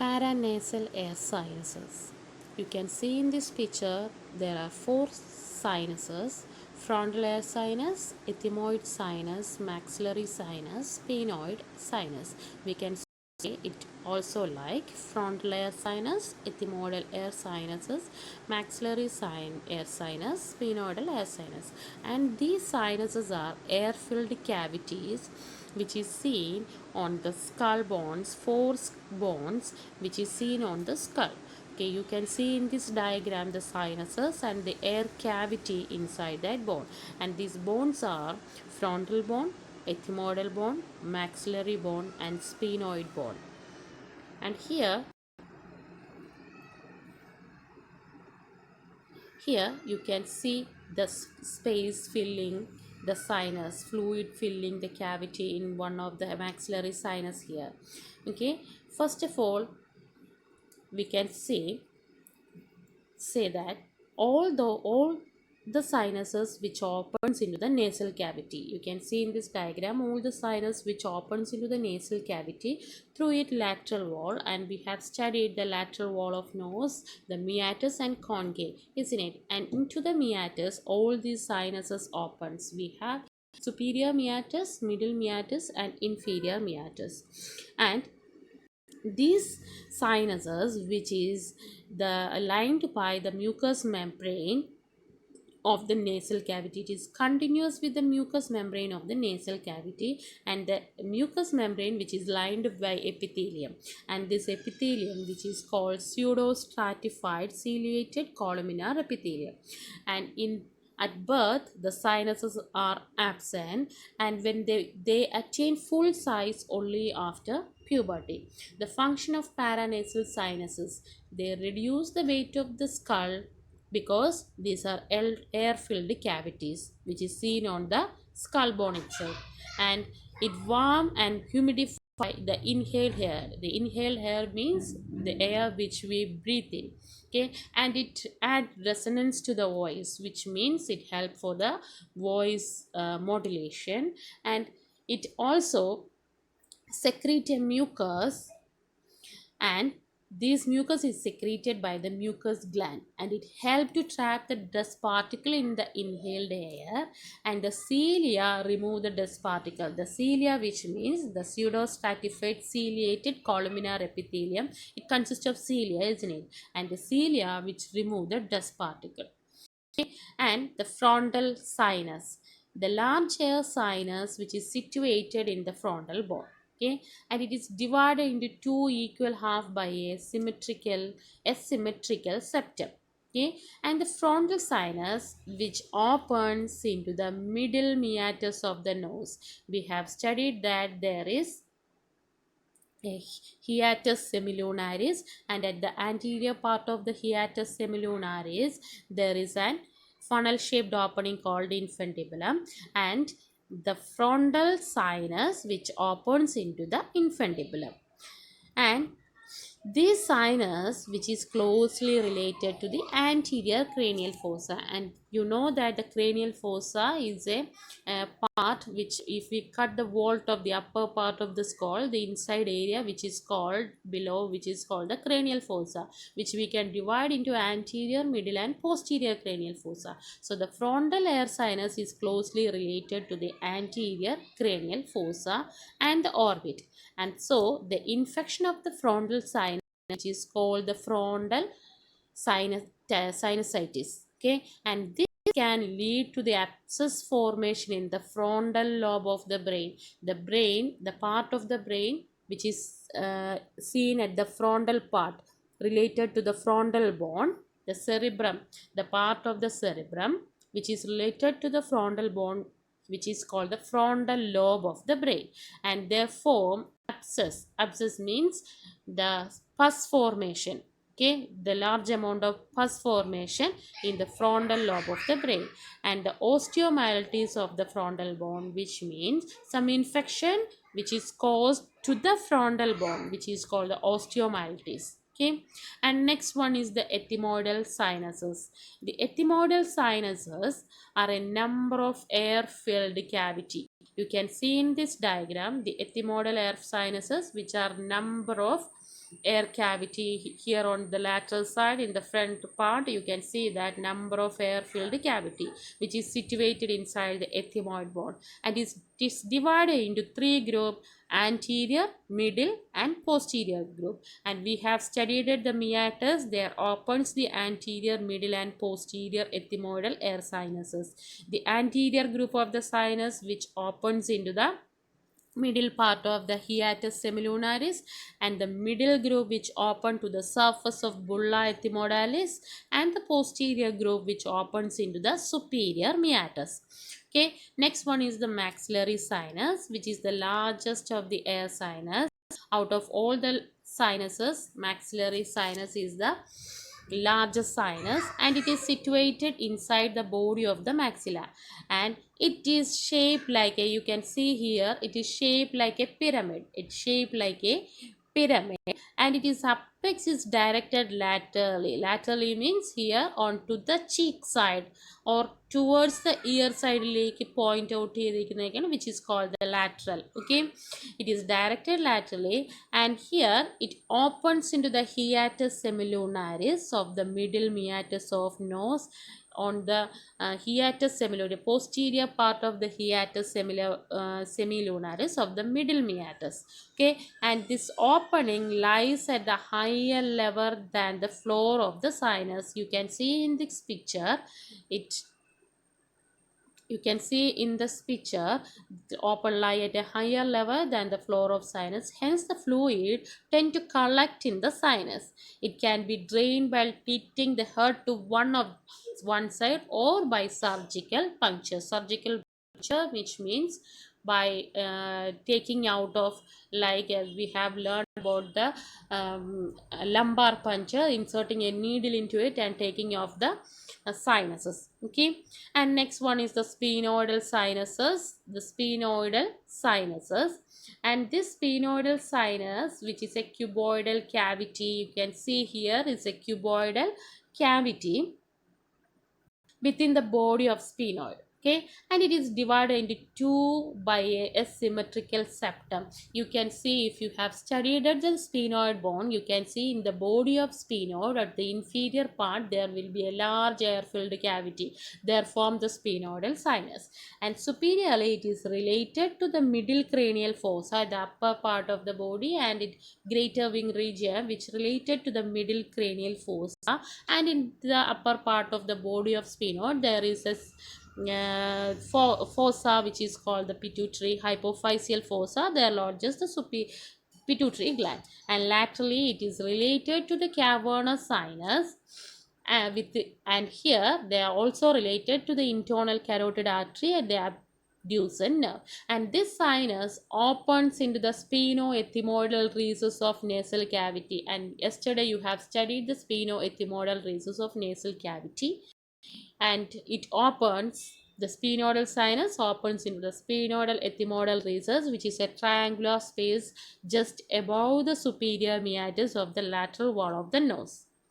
Paranasal air sinuses. You can see in this picture there are four sinuses: frontal air sinus, ethmoid sinus, maxillary sinus, sphenoid sinus. We can say it also like frontal air sinus, ethmoidal air sinuses, maxillary air sinus, sphenoidal air sinus. And these sinuses are air filled cavities which is seen on the skull bones, four bones which is seen on the skull. Okay, you can see in this diagram the sinuses and the air cavity inside that bone, and these bones are frontal bone, ethmoidal bone, maxillary bone, and sphenoid bone. And here you can see the space filling the sinus, fluid filling the cavity in one of the maxillary sinus here. Okay, first of all, we can say that all the sinuses which opens into the nasal cavity, you can see in this diagram all the sinus which opens into the nasal cavity through its lateral wall, and we have studied the lateral wall of nose, the meatus and concave, isn't it? And into the meatus all these sinuses opens. We have superior meatus, middle meatus, and inferior meatus. And these sinuses, which is the lined by the mucous membrane of the nasal cavity, it is continuous with the mucous membrane of the nasal cavity, and the mucous membrane which is lined by epithelium, and this epithelium which is called pseudostratified ciliated columnar epithelium. And in at birth the sinuses are absent, and when they attain full size only after puberty. The function of paranasal sinuses: they reduce the weight of the skull because these are air filled cavities which is seen on the skull bone itself, and it warm and humidify the inhaled air. The inhaled air means the air which we breathe in. Okay, and it add resonance to the voice, which means it help for the voice modulation, and it also secrete a mucus, and this mucus is secreted by the mucus gland, and it helps to trap the dust particle in the inhaled air, and the cilia remove the dust particle. The cilia, which means the pseudostratified ciliated columnar epithelium, it consists of cilia, isn't it? And the cilia which remove the dust particle. Okay. And the frontal sinus, the large air sinus which is situated in the frontal bone. Okay, and it is divided into two equal half by a asymmetrical septum. Okay, and the frontal sinus which opens into the middle meatus of the nose. We have studied that there is a hiatus semilunaris, and at the anterior part of the hiatus semilunaris there is an funnel shaped opening called infundibulum, and the frontal sinus which opens into the infundibulum. And this sinus which is closely related to the anterior cranial fossa, and you know that the cranial fossa is a part which, if we cut the vault of the upper part of the skull, the inside area which is called below, which is called the cranial fossa, which we can divide into anterior, middle, and posterior cranial fossa. So the frontal air sinus is closely related to the anterior cranial fossa and the orbit, and so the infection of the frontal sinus, which is called the frontal sinusitis. Okay, and this can lead to the abscess formation in the frontal lobe of the brain. The part of the brain which is seen at the frontal part related to the frontal bone, the cerebrum, the part of the cerebrum which is related to the frontal bone, which is called the frontal lobe of the brain, and they form abscess. Abscess means the pus formation. Okay, the large amount of pus formation in the frontal lobe of the brain, and the osteomyelitis of the frontal bone, which means some infection which is caused to the frontal bone, which is called the osteomyelitis. Okay, and next one is the ethmoidal sinuses. The ethmoidal sinuses are a number of air filled cavity. You can see in this diagram the ethmoidal air sinuses, which are number of air cavity here on the lateral side. In the front part, you can see that number of air filled cavity which is situated inside the ethmoid bone, and is divided into three groups: anterior, middle, and posterior group. And we have studied the meatus. There opens the anterior, middle, and posterior ethmoidal air sinuses. The anterior group of the sinus which opens into the middle part of the hiatus semilunaris, and the middle groove which open to the surface of bulla ethmodalis, and the posterior groove which opens into the superior meatus. Okay, next one is the maxillary sinus, which is the largest of the air sinus. Out of all the sinuses, maxillary sinus is the largest sinus, and it is situated inside the body of the maxilla, and it is shaped like a, you can see here, it is shaped like a pyramid. It's shaped like a pyramid, and it is apex is directed laterally. Laterally means here onto the cheek side or towards the ear side like point out here, which is called the lateral. Okay, it is directed laterally, and here it opens into the hiatus semilunaris of the middle meatus of nose on the hiatus semilunaris, posterior part of the hiatus semilunaris of the middle meatus. Okay, and this opening lies at the higher level than the floor of the sinus. You can see in this picture, it you can see in this picture, the open lie at a higher level than the floor of sinus. Hence, the fluid tend to collect in the sinus. It can be drained by tilting the head to one side or by surgical puncture. Surgical puncture, which means by taking out of, like as we have learned about the lumbar puncture, inserting a needle into it and taking off the sinuses. Okay, and next one is the sphenoidal sinuses. The sphenoidal sinuses, and this sphenoidal sinus, which is a cuboidal cavity, you can see here is a cuboidal cavity within the body of sphenoid. Okay, and it is divided into two by a symmetrical septum. You can see, if you have studied at the sphenoid bone, you can see in the body of sphenoid at the inferior part there will be a large air filled cavity. There form the sphenoidal sinus, and superiorly it is related to the middle cranial fossa, the upper part of the body, and it greater wing region which related to the middle cranial fossa, and in the upper part of the body of sphenoid there is a fossa which is called the pituitary hypophyseal fossa. They are largest the pituitary gland, and laterally it is related to the cavernous sinus, and here they are also related to the internal carotid artery and the abducens nerve, and this sinus opens into the sphenoethmoidal recess of nasal cavity. And yesterday you have studied the sphenoethmoidal recess of nasal cavity, and it opens, the sphenoidal sinus opens into the sphenoidal ethmoidal recess, which is a triangular space just above the superior meatus of the lateral wall of the nose.